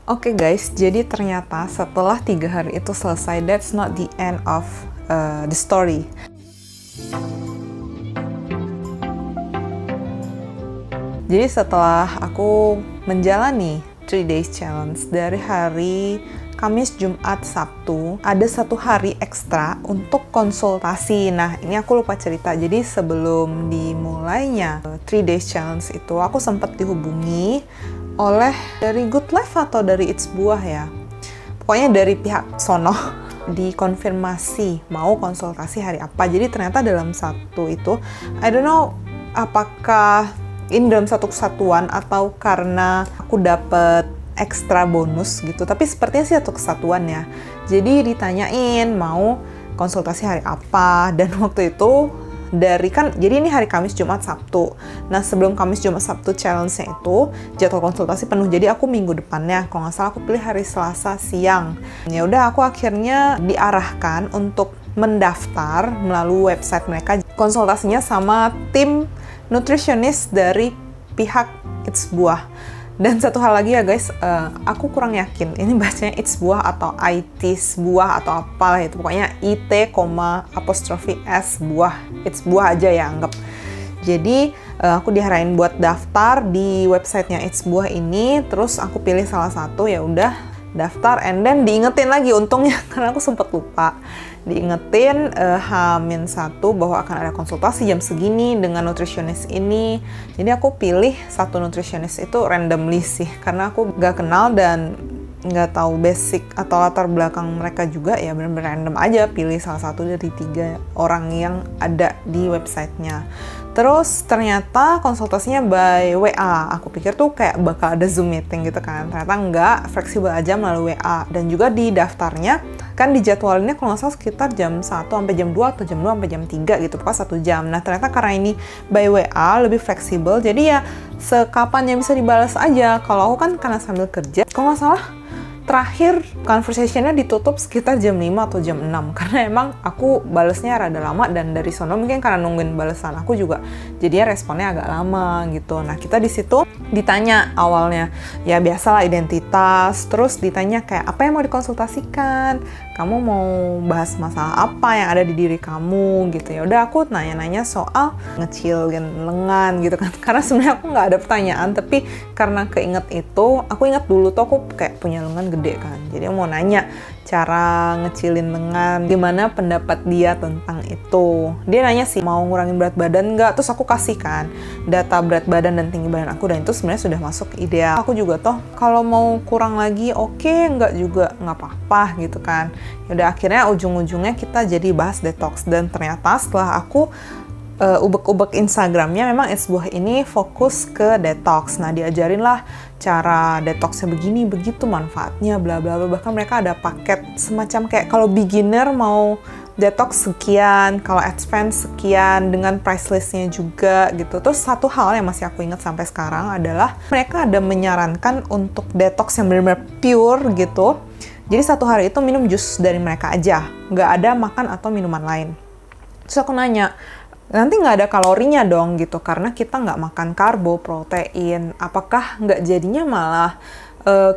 Oke guys, jadi ternyata setelah 3 hari itu selesai, that's not the end of the story. Jadi setelah aku menjalani 3 days challenge dari hari Kamis, Jumat, Sabtu, ada 1 hari ekstra untuk konsultasi. Nah, ini aku lupa cerita. Jadi sebelum dimulainya 3 days challenge itu, aku sempat dihubungi oleh dari Good Life atau dari It's Buah ya. Pokoknya dari pihak sono dikonfirmasi mau konsultasi hari apa. Jadi ternyata dalam satu itu, I don't know apakah ini dalam satu kesatuan atau karena aku dapet ekstra bonus gitu, tapi sepertinya sih satu kesatuan ya. Jadi ditanyain mau konsultasi hari apa, dan waktu itu jadi ini hari Kamis, Jumat, Sabtu. Nah, sebelum Kamis, Jumat, Sabtu challenge-nya itu jadwal konsultasi penuh. Jadi aku minggu depannya, kalau nggak salah aku pilih hari Selasa siang. Ya udah, aku akhirnya diarahkan untuk mendaftar melalui website mereka. Konsultasinya sama tim nutritionist dari pihak It's Buah. Dan satu hal lagi ya guys, aku kurang yakin ini bacanya It's Buah atau IT Buah atau apalah itu. Pokoknya IT, apostrofi S Buah. It's Buah aja ya anggap. Jadi aku diarahin buat daftar di websitenya It's Buah ini. Terus aku pilih salah satu, ya udah daftar, and then diingetin lagi untungnya karena aku sempat lupa. Diingetin H-1 bahwa akan ada konsultasi jam segini dengan nutritionist ini. Jadi aku pilih satu nutritionist itu randomly sih, karena aku gak kenal dan nggak tahu basic atau latar belakang mereka juga, ya bener-bener random aja pilih salah satu dari 3 orang yang ada di websitenya. Terus ternyata konsultasinya by WA. Aku pikir tuh kayak bakal ada Zoom meeting gitu kan. Ternyata enggak, fleksibel aja melalui WA. Dan juga di daftarnya kan dijadwalinnya kalau nggak salah sekitar jam 1 sampai jam 2 atau jam 2 sampai jam 3 gitu, pokoknya 1 jam. Nah, ternyata karena ini by WA lebih fleksibel, jadi ya sekapannya bisa dibalas aja. Kalau aku kan karena sambil kerja, kalau nggak salah terakhir conversation-nya ditutup sekitar jam 5 atau jam 6 karena emang aku balesnya rada lama, dan dari sono mungkin karena nungguin balesan aku juga jadinya responnya agak lama gitu. Nah, kita di situ ditanya awalnya ya biasalah identitas, terus ditanya kayak apa yang mau dikonsultasikan, kamu mau bahas masalah apa yang ada di diri kamu gitu. Ya udah, aku nanya-nanya soal ngecilin lengan gitu kan karena sebenarnya aku nggak ada pertanyaan, tapi karena keinget itu, aku ingat dulu tuh aku kayak punya lengan gede kan, jadi mau nanya cara ngecilin lengan, gimana pendapat dia tentang itu. Dia nanya sih mau ngurangin berat badan nggak, terus aku kasih kan data berat badan dan tinggi badan aku, dan itu sebenarnya sudah masuk ideal. Aku juga toh kalau mau kurang lagi oke, nggak juga nggak apa-apa gitu kan. Yaudah, akhirnya ujung-ujungnya kita jadi bahas detox, dan ternyata setelah aku ubek-ubek Instagramnya, memang It's Buah ini fokus ke detox. Nah, diajarin lah cara detoxnya begini, begitu manfaatnya, bla bla bla. Bahkan mereka ada paket semacam kayak kalau beginner mau detox sekian, kalau advance sekian, dengan price listnya juga gitu. Terus satu hal yang masih aku ingat sampai sekarang adalah mereka ada menyarankan untuk detox yang benar-benar pure gitu. Jadi 1 hari itu minum jus dari mereka aja, nggak ada makan atau minuman lain. Terus aku nanya, nanti nggak ada kalorinya dong gitu, karena kita nggak makan karbo, protein, apakah nggak jadinya malah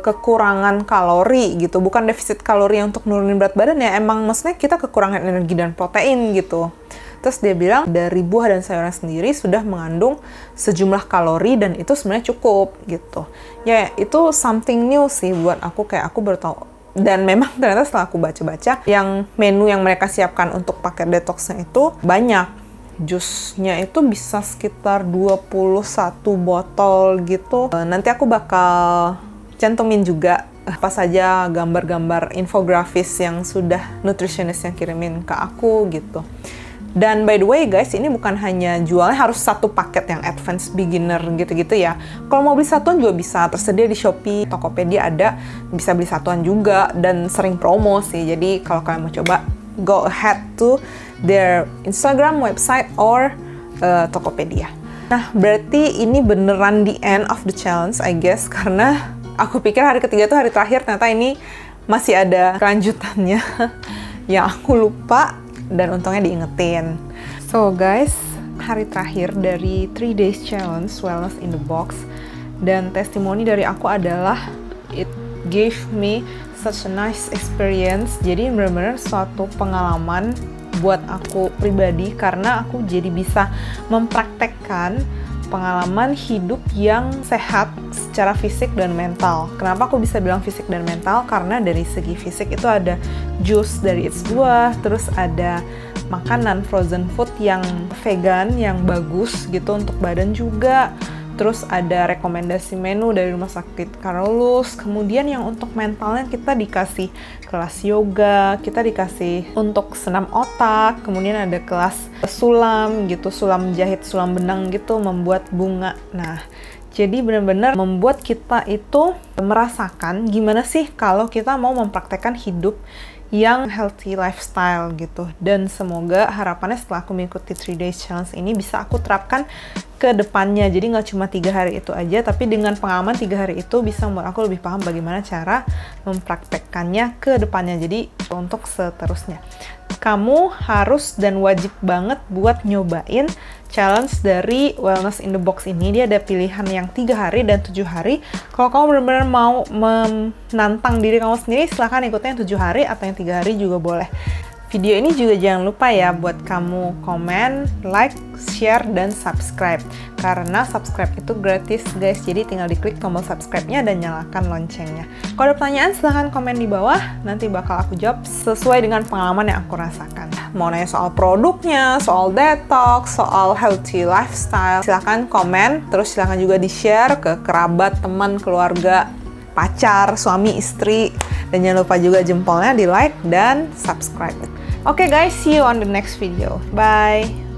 kekurangan kalori gitu, bukan defisit kalori untuk nurunin berat badan ya, emang maksudnya kita kekurangan energi dan protein gitu. Terus dia bilang dari buah dan sayuran sendiri sudah mengandung sejumlah kalori dan itu sebenarnya cukup gitu. Ya, itu something new sih buat aku, kayak aku baru tahu. Dan memang ternyata setelah aku baca-baca, yang menu yang mereka siapkan untuk paket detoxnya itu banyak. Jusnya itu bisa sekitar 21 botol gitu. Nanti aku bakal cantumin juga apa saja gambar-gambar infografis yang sudah nutritionist yang kirimin ke aku gitu. Dan by the way guys, ini bukan hanya jualnya harus satu paket yang advanced beginner gitu-gitu ya. Kalau mau beli satuan juga bisa, tersedia di Shopee, Tokopedia ada, bisa beli satuan juga, dan sering promo sih. Jadi kalau kalian mau coba, go ahead to their Instagram, website, or Tokopedia. Nah, berarti ini beneran the end of the challenge, I guess, karena aku pikir hari ketiga tuh hari terakhir, ternyata ini masih ada kelanjutannya yang aku lupa, dan untungnya diingetin. So guys, hari terakhir dari 3 days challenge Wellness in the Box, dan testimoni dari aku adalah it gave me such a nice experience. Jadi benar-benar suatu pengalaman buat aku pribadi karena aku jadi bisa mempraktekkan pengalaman hidup yang sehat secara fisik dan mental. Kenapa aku bisa bilang fisik dan mental? Karena dari segi fisik itu ada jus dari It's buah, terus ada makanan frozen food yang vegan, yang bagus gitu untuk badan juga. Terus ada rekomendasi menu dari Rumah Sakit Carolus. Kemudian yang untuk mentalnya kita dikasih kelas yoga, kita dikasih untuk senam otak. Kemudian ada kelas sulam gitu, sulam jahit, sulam benang gitu, membuat bunga. Nah, jadi benar-benar membuat kita itu merasakan gimana sih kalau kita mau mempraktekkan hidup yang healthy lifestyle gitu. Dan semoga harapannya setelah aku mengikuti 3 days challenge ini bisa aku terapkan ke depannya. Jadi nggak cuma 3 hari itu aja, tapi dengan pengalaman 3 hari itu bisa membuat aku lebih paham bagaimana cara mempraktekkannya ke depannya. Jadi untuk seterusnya, kamu harus dan wajib banget buat nyobain challenge dari Wellness in the Box ini. Dia ada pilihan yang 3 hari dan 7 hari. Kalau kamu benar-benar mau menantang diri kamu sendiri, silahkan ikutin yang 7 hari atau yang 3 hari juga boleh. Video ini juga jangan lupa ya buat kamu komen, like, share, dan subscribe. Karena subscribe itu gratis guys, jadi tinggal diklik tombol subscribe-nya dan nyalakan loncengnya. Kalau ada pertanyaan silahkan komen di bawah, nanti bakal aku jawab sesuai dengan pengalaman yang aku rasakan. Mau nanya soal produknya, soal detox, soal healthy lifestyle, silahkan komen, terus silahkan juga di-share ke kerabat, teman, keluarga, pacar, suami, istri, dan jangan lupa juga jempolnya di like dan subscribe. Oke guys, see you on the next video. Bye!